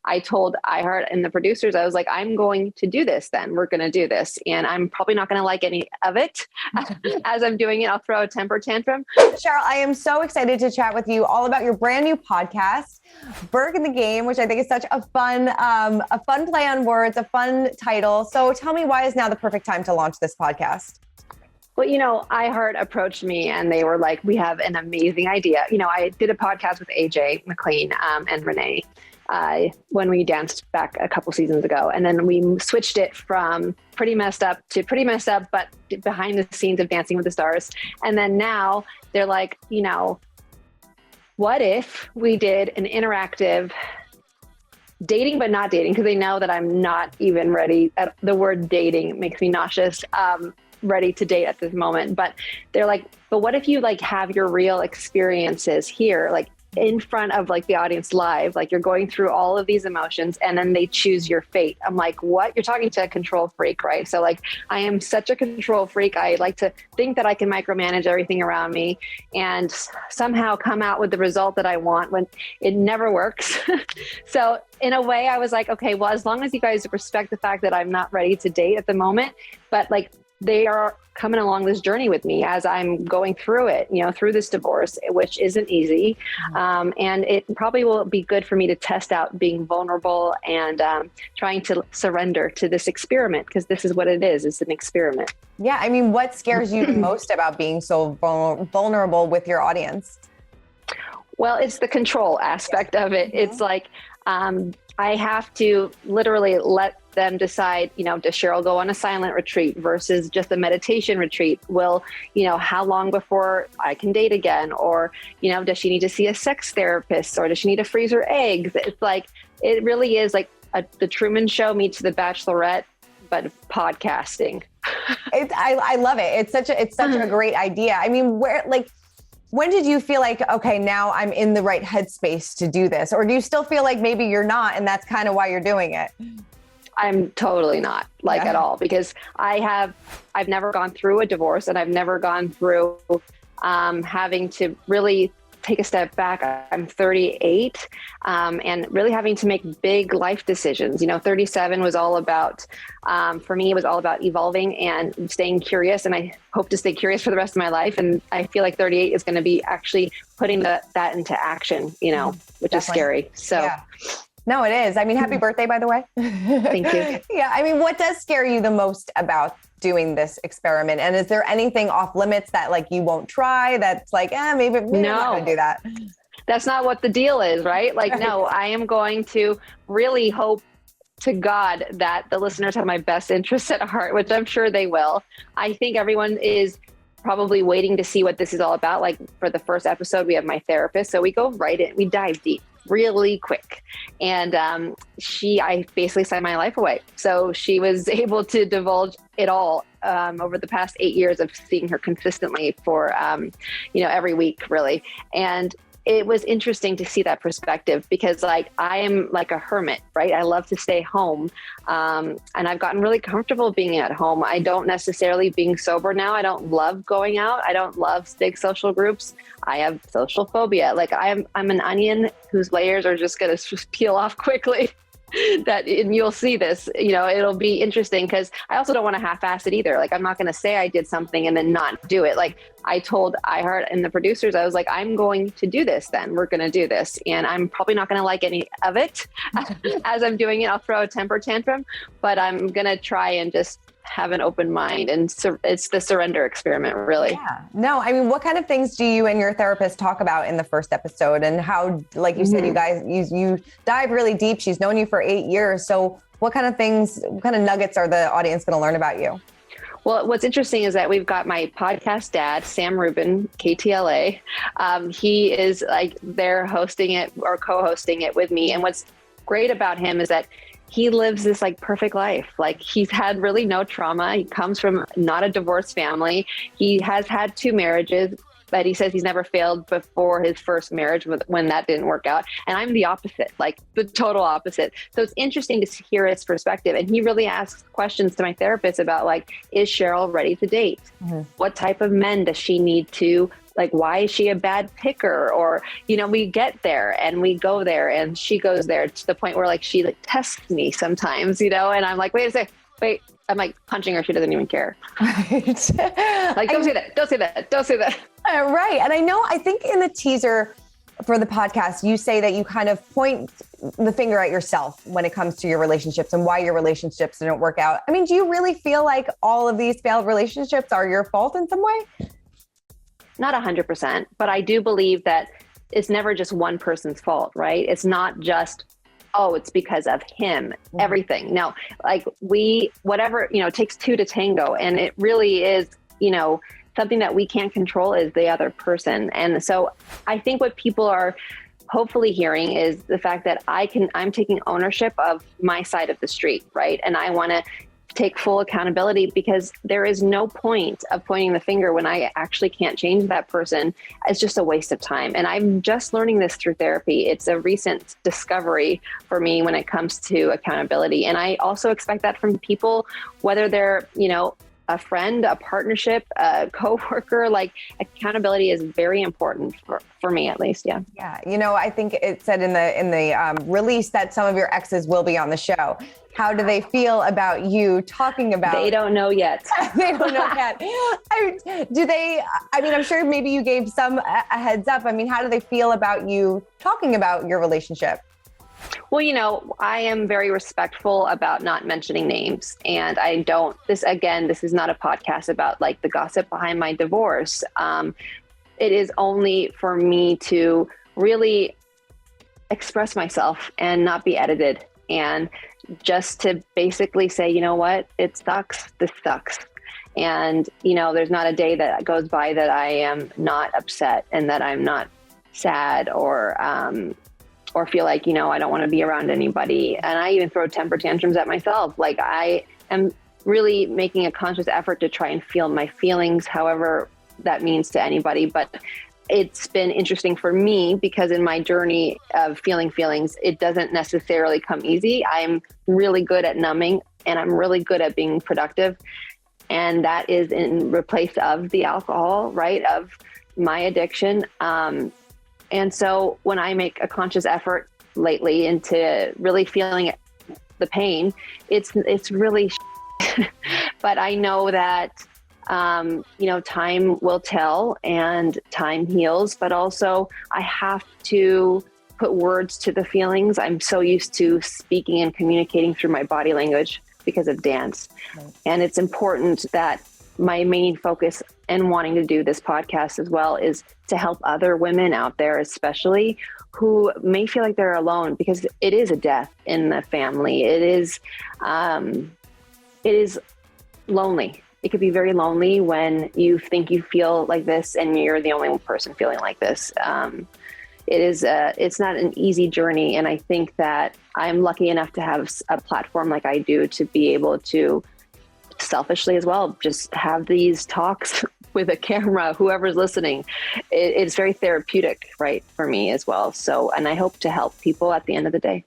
I told iHeart and the producers, I was like, I'm going to do this then. We're going to do this. And I'm probably not going to like any of it as I'm doing it. I'll throw a temper tantrum. Cheryl, I am so excited to chat with you all about your brand new podcast, Burke in the Game, which I think is such a fun play on words, a fun title. So tell me, why is now the perfect time to launch this podcast? Well, iHeart approached me and they were like, we have an amazing idea. I did a podcast with AJ McLean and Renee when we danced back a couple seasons ago. And then we switched it from pretty messed up to pretty messed up, but behind the scenes of Dancing with the Stars. And then now they're like, what if we did an interactive dating, but not dating? Because they know that I'm not even ready. The word dating makes me nauseous. Ready to date at this moment. But they're like, but what if you have your real experiences here, in front of the audience live, you're going through all of these emotions and then they choose your fate. I'm like, what? You're talking to a control freak, right? So I am such a control freak. I like to think that I can micromanage everything around me and somehow come out with the result that I want when it never works. So in a way I was like, okay, well, as long as you guys respect the fact that I'm not ready to date at the moment, but they are coming along this journey with me as I'm going through it, through this divorce, which isn't easy. And it probably will be good for me to test out being vulnerable and trying to surrender to this experiment, because this is what it is. It's an experiment. Yeah. I mean, what scares you the most about being so vulnerable with your audience? Well, it's the control aspect of it. It's I have to literally let them decide, does Cheryl go on a silent retreat versus just a meditation retreat? Will, how long before I can date again? Or, does she need to see a sex therapist, or does she need to freeze her eggs? It's it really is the Truman Show meets the Bachelorette, but podcasting. I love it. It's such a great idea. I mean, when did you feel like, okay, now I'm in the right headspace to do this? Or do you still feel like maybe you're not, and that's kind of why you're doing it? I'm totally not at all, because I've never gone through a divorce, and I've never gone through having to really take a step back. I'm 38 and really having to make big life decisions. 37 was all about, for me, it was all about evolving and staying curious. And I hope to stay curious for the rest of my life. And I feel like 38 is going to be actually putting that into action, which Definitely. Is scary. So. Yeah. No, it is. I mean, happy birthday, by the way. Thank you. Yeah. I mean, what does scare you the most about doing this experiment? And is there anything off limits that you won't try? That's maybe I'm not going to do that. That's not what the deal is, right? No, I am going to really hope to God that the listeners have my best interests at heart, which I'm sure they will. I think everyone is probably waiting to see what this is all about. For the first episode, we have my therapist. So we go right in, we dive deep really quick. And I basically signed my life away. So she was able to divulge it all over the past 8 years of seeing her consistently for, every week, really. And it was interesting to see that perspective, because I am like a hermit, right? I love to stay home. And I've gotten really comfortable being at home. I don't necessarily being sober now. I don't love going out. I don't love big social groups. I have social phobia. I'm an onion whose layers are just going to peel off quickly. And you'll see this, it'll be interesting, because I also don't want to half-ass it either. I'm not going to say I did something and then not do it. I told iHeart and the producers, I was like, I'm going to do this then. We're going to do this. And I'm probably not going to like any of it as I'm doing it. I'll throw a temper tantrum, but I'm going to try and just have an open mind. And it's the surrender experiment, really. Yeah. No, I mean, what kind of things do you and your therapist talk about in the first episode? And how, like you said, you guys, you dive really deep. She's known you for 8 years. So what kind of nuggets are the audience going to learn about you? Well, what's interesting is that we've got my podcast dad, Sam Rubin, KTLA. He is there hosting it or co-hosting it with me. And what's great about him is that he lives this perfect life. He's had really no trauma. He comes from not a divorced family. He has had 2 marriages, but he says he's never failed before his first marriage when that didn't work out. And I'm the opposite, the total opposite. So it's interesting to hear his perspective. And he really asks questions to my therapist about is Cheryl ready to date? Mm-hmm. What type of men does she need to like, why is she a bad picker? Or, we get there and we go there and she goes there to the point where like, she like tests me sometimes, and I'm like, wait a sec, wait, I'm like punching her. She doesn't even care. Right. Like, don't say that. Don't say that. Don't say that. Right. And I think in the teaser for the podcast, you say that you kind of point the finger at yourself when it comes to your relationships and why your relationships didn't work out. I mean, do you really feel like all of these failed relationships are your fault in some way? Not 100%, but I do believe that it's never just one person's fault, right? It's not just, oh, it's because of him, everything. No, like whatever, it takes two to tango. And it really is, something that we can't control is the other person. And so I think what people are hopefully hearing is the fact that I'm taking ownership of my side of the street, right? And I want to take full accountability, because there is no point of pointing the finger when I actually can't change that person. It's just a waste of time. And I'm just learning this through therapy. It's a recent discovery for me when it comes to accountability. And I also expect that from people, whether they're, a friend, a partnership, a coworker. Like, accountability is very important for me, at least. Yeah. Yeah. I think it said in the release that some of your exes will be on the show. How do they feel about you talking about? They don't know yet. They don't know yet. I'm sure maybe you gave some a heads up. I mean, how do they feel about you talking about your relationship? Well, I am very respectful about not mentioning names, and this is not a podcast about like the gossip behind my divorce. It is only for me to really express myself and not be edited, and just to basically say, you know what, it sucks. This sucks. And, there's not a day that goes by that I am not upset and that I'm not sad or feel like, I don't want to be around anybody. And I even throw temper tantrums at myself. Like, I am really making a conscious effort to try and feel my feelings, however that means to anybody. But it's been interesting for me because in my journey of feeling feelings, it doesn't necessarily come easy. I'm really good at numbing and I'm really good at being productive. And that is in replace of the alcohol, right? Of my addiction. And so when I make a conscious effort lately into really feeling the pain, it's really, but I know that, time will tell and time heals, but also I have to put words to the feelings. I'm so used to speaking and communicating through my body language because of dance. Right. And it's important that my main focus and wanting to do this podcast as well is to help other women out there, especially who may feel like they're alone, because it is a death in the family. It is lonely. It could be very lonely when you think you feel like this and you're the only person feeling like this. It's not an easy journey. And I think that I'm lucky enough to have a platform like I do to be able to selfishly as well, just have these talks with a camera, whoever's listening. It's very therapeutic, right, for me as well. So, and I hope to help people at the end of the day.